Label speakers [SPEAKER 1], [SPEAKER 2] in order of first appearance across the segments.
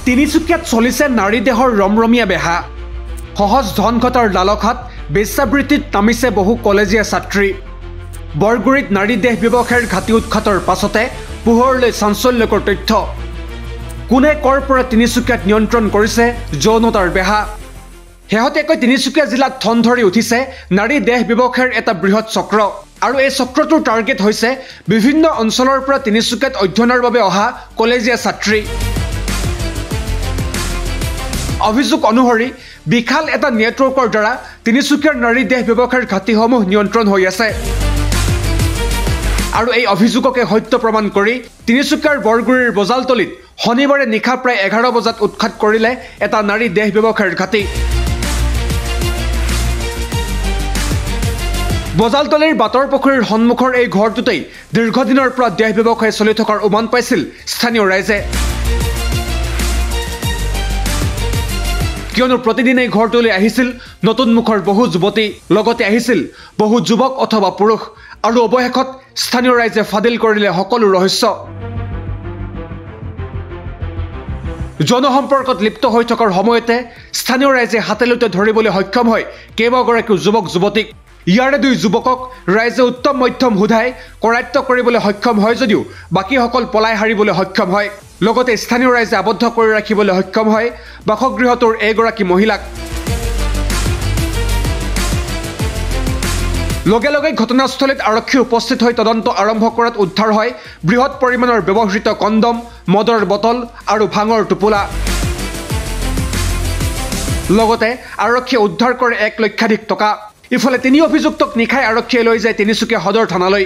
[SPEAKER 1] তিনিচুকীয়াত চলিছে নাৰী দেহৰ ৰমৰমীয়া বেহা সহজ ধন ঘটাৰ লালসাত বেশ্যাবৃত্তিত নামিছে বহু কলেজীয়া ছাত্ৰী বৰগুৰিত নাৰী দেহ ব্যৱসায়ৰ ঘাটি উৎখাতৰ পাছতে পোহৰলৈ চাঞ্চল্যকৰ তথ্য কোনে কৰ পৰা তিনিচুকীয়াত নিয়ন্ত্ৰণ কৰিছে যৌনতাৰ বেহা শেহতীয়াকৈ তিনিচুকীয়া জিলাত থন ধৰি উঠিছে নাৰী দেহ ব্যৱসায়ৰ এটা বৃহৎ চক্ৰ আৰু এই চক্ৰটোৰ টাৰ্গেট হৈছে বিভিন্ন অঞ্চলৰ পৰা তিনিচুকীয়াত অধ্যয়নৰ বাবে অহা কলেজীয়া ছাত্ৰী অভিযোগ অনুসৰি বিশাল এটা নেটৱৰ্কৰ দ্বাৰা তিনিচুকীয়াৰ নাৰী দেহ ব্যৱসায়ৰ ঘাটিসমূহ নিয়ন্ত্ৰণ হৈ আছে আৰু এই অভিযোগকে সত্য প্ৰমাণ কৰি তিনিচুকীয়াৰ বৰগুৰিৰ বজালতলিত শনিবাৰে নিশা প্ৰায় 11 বজাত উৎখাত কৰিলে এটা নাৰী দেহ ব্যৱসায়ৰ ঘাটি বজালতলিৰ বাটৰ পুখুৰীৰ সন্মুখৰ এই ঘৰটোতেই দীৰ্ঘদিনৰ পৰা দেহ ব্যৱসায় চলি থকাৰ উমান পাইছিল স্থানীয় ৰাইজে কিয়নো প্ৰতিদিনে ঘৰটোলৈ আহিছিল নতুন মুখৰ বহু যুৱতী লগতে আহিছিল বহু যুৱক অথবা পুৰুষ আৰু অৱশেষত স্থানীয় ৰাইজে ফাদিল কৰিলে সকলো ৰহস্য জনসম্পৰ্কত লিপ্ত হৈ থকাৰ সময়তে স্থানীয় ৰাইজে হাতেলতে ধৰিবলৈ সক্ষম হয় কেইবাগৰাকীও যুৱক যুৱতীক ইয়াৰে দুই যুৱকক ৰাইজে উত্তম মধ্যম সোধাই কৰায়ত্ব কৰিবলৈ সক্ষম হয় যদিও বাকীসকল পলাই হাৰিবলৈ সক্ষম হয় লগতে স্থানীয় ৰাইজে আবদ্ধ কৰি ৰাখিবলৈ সক্ষম হয় বাসগৃহটোৰ এগৰাকী মহিলাক লগে লগে ঘটনাস্থলীত আৰক্ষী উপস্থিত হৈ তদন্ত আৰম্ভ কৰাত উদ্ধাৰ হয় বৃহৎ পৰিমাণৰ ব্যৱহৃত কণ্ডম মদৰ বটল আৰু ভাঙৰ টোপোলা লগতে আৰক্ষীয়ে উদ্ধাৰ কৰে 1 লক্ষাধিক টকা ইফালে তিনি অভিযুক্তক নিখাই আৰক্ষীয়ে লৈ যায় তিনিচুকীয়া সদৰ থানালৈ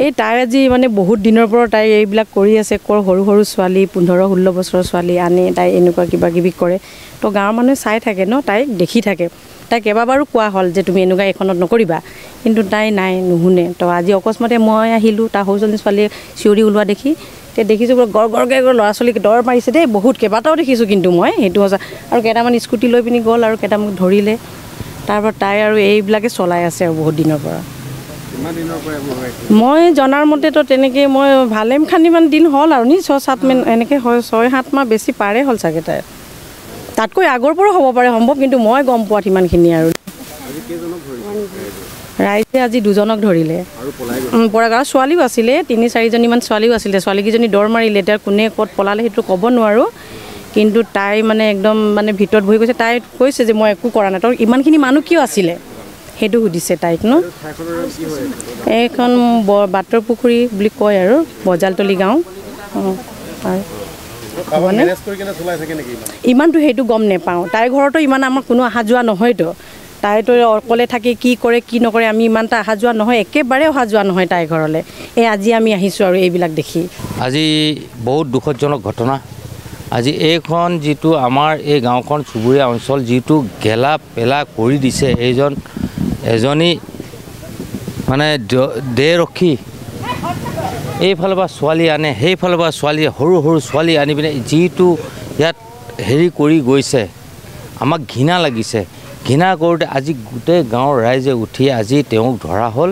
[SPEAKER 2] এই তাই আজি মানে বহুত দিনৰ পৰা তাই এইবিলাক কৰি আছে সৰু সৰু ছোৱালী 15-16 বছৰৰ ছোৱালী আনে তাই এনেকুৱা কিবা কিবি কৰে তো গাঁৱৰ মানুহে চাই থাকে ন তাইক দেখি থাকে তাই কেইবাবাৰো কোৱা হ'ল যে তুমি এনেকুৱা এখনত নকৰিবা কিন্তু তাই নাই নুশুনে তো আজি অকস্মাতে মই আহিলোঁ তাৰ সৰুজনী ছোৱালীয়ে চিঞৰি ওলোৱা দেখি তে দেখিছোঁ গড়গড়কৈ ল'ৰা ছোৱালীক দৰ মাৰিছে দেই বহুত কেইবাটাও দেখিছোঁ কিন্তু মই সেইটো সঁচা আৰু কেইটামান স্কুটি লৈ পিনি গ'ল আৰু কেইটামান ধৰিলে তাৰপৰা তাই আৰু এইবিলাকে চলাই আছে আৰু বহুত দিনৰ পৰা মই জনাৰ মতেতো তেনেকৈ মই ভালেমানখানিমান দিন হ'ল আৰু নি 6-7 মাহ এনেকৈ হয় 6-7 মাহ বেছি পাৰে হ'ল চাগে তাই তাতকৈ আগৰ পৰা হ'ব পাৰে সম্ভৱ কিন্তু মই গম পোৱাত সিমানখিনি আৰু ৰাইজে আজি 2জনক ধৰিলে পৰাগাঁৱৰ ছোৱালীও আছিলে 3-4জনীমান ছোৱালীও আছিলে ছোৱালীকেইজনী দৌৰ মাৰিলে এতিয়া কোনে ক'ত পলালে সেইটো ক'ব নোৱাৰোঁ কিন্তু তাই মানে একদম মানে ভিতৰত বহি গৈছে তাই কৈছে যে মই একো কৰা নাই তোৰ ইমানখিনি মানুহ কিয় আছিলে সেইটো সুধিছে তাইক ন এইখন বাটৰ পুখুৰী বুলি কয় আৰু বজালতলি গাঁও ইমানটো সেইটো গম নাপাওঁ তাইৰ ঘৰতো ইমান আমাৰ কোনো অহা যোৱা নহয়তো তাইতো অকলে থাকি কি কৰে কি নকৰে আমি ইমানটা অহা যোৱা নহয় একেবাৰে অহা যোৱা নহয় তাইৰ ঘৰলৈ এই আজি আমি আহিছোঁ আৰু এইবিলাক দেখি
[SPEAKER 3] আজি বহুত দুখজনক ঘটনা আজি এইখন যিটো আমাৰ এই গাঁওখন চুবুৰীয়া অঞ্চল যিটো গেলা পেলা কৰি দিছে এজনী মানে দেহৰক্ষী এইফালৰ পৰা ছোৱালী আনে সেইফালৰ পৰা ছোৱালী সৰু সৰু ছোৱালী আনি পিনে যিটো ইয়াত হেৰি কৰি গৈছে আমাক ঘৃণা লাগিছে ঘৃণা কৰোঁতে আজি গোটেই গাঁৱৰ ৰাইজে উঠি আজি তেওঁক ধৰা হ'ল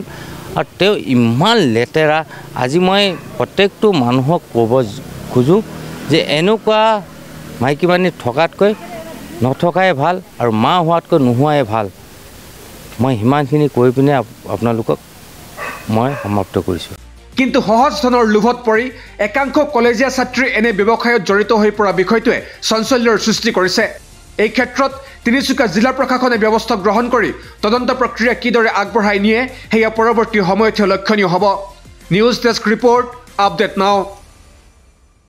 [SPEAKER 3] আৰু তেওঁ ইমান লেতেৰা আজি মই প্ৰত্যেকটো মানুহক ক'ব খোজোঁ যে এনেকুৱা মাইকী মানুহ থকাতকৈ নথকাই ভাল আৰু মা হোৱাতকৈ নোহোৱাই ভাল মই সিমানখিনি কৈ পিনে আপোনালোকক মই সমাপ্ত কৰিছোঁ
[SPEAKER 1] কিন্তু সহজ ধনৰ লোভত পৰি একাংশ কলেজীয়া ছাত্ৰী এনে ব্যৱসায়ত জড়িত হৈ পৰা বিষয়টোৱে চাঞ্চল্যৰ সৃষ্টি কৰিছে এই ক্ষেত্ৰত তিনিচুকীয়া জিলা প্ৰশাসনে ব্যৱস্থা গ্ৰহণ কৰি তদন্ত প্ৰক্ৰিয়া কিদৰে আগবঢ়াই নিয়ে সেয়া পৰৱৰ্তী সময়তহে লক্ষণীয় হ'ব নিউজ ডেস্ক ৰিপৰ্ট আপডেট নাও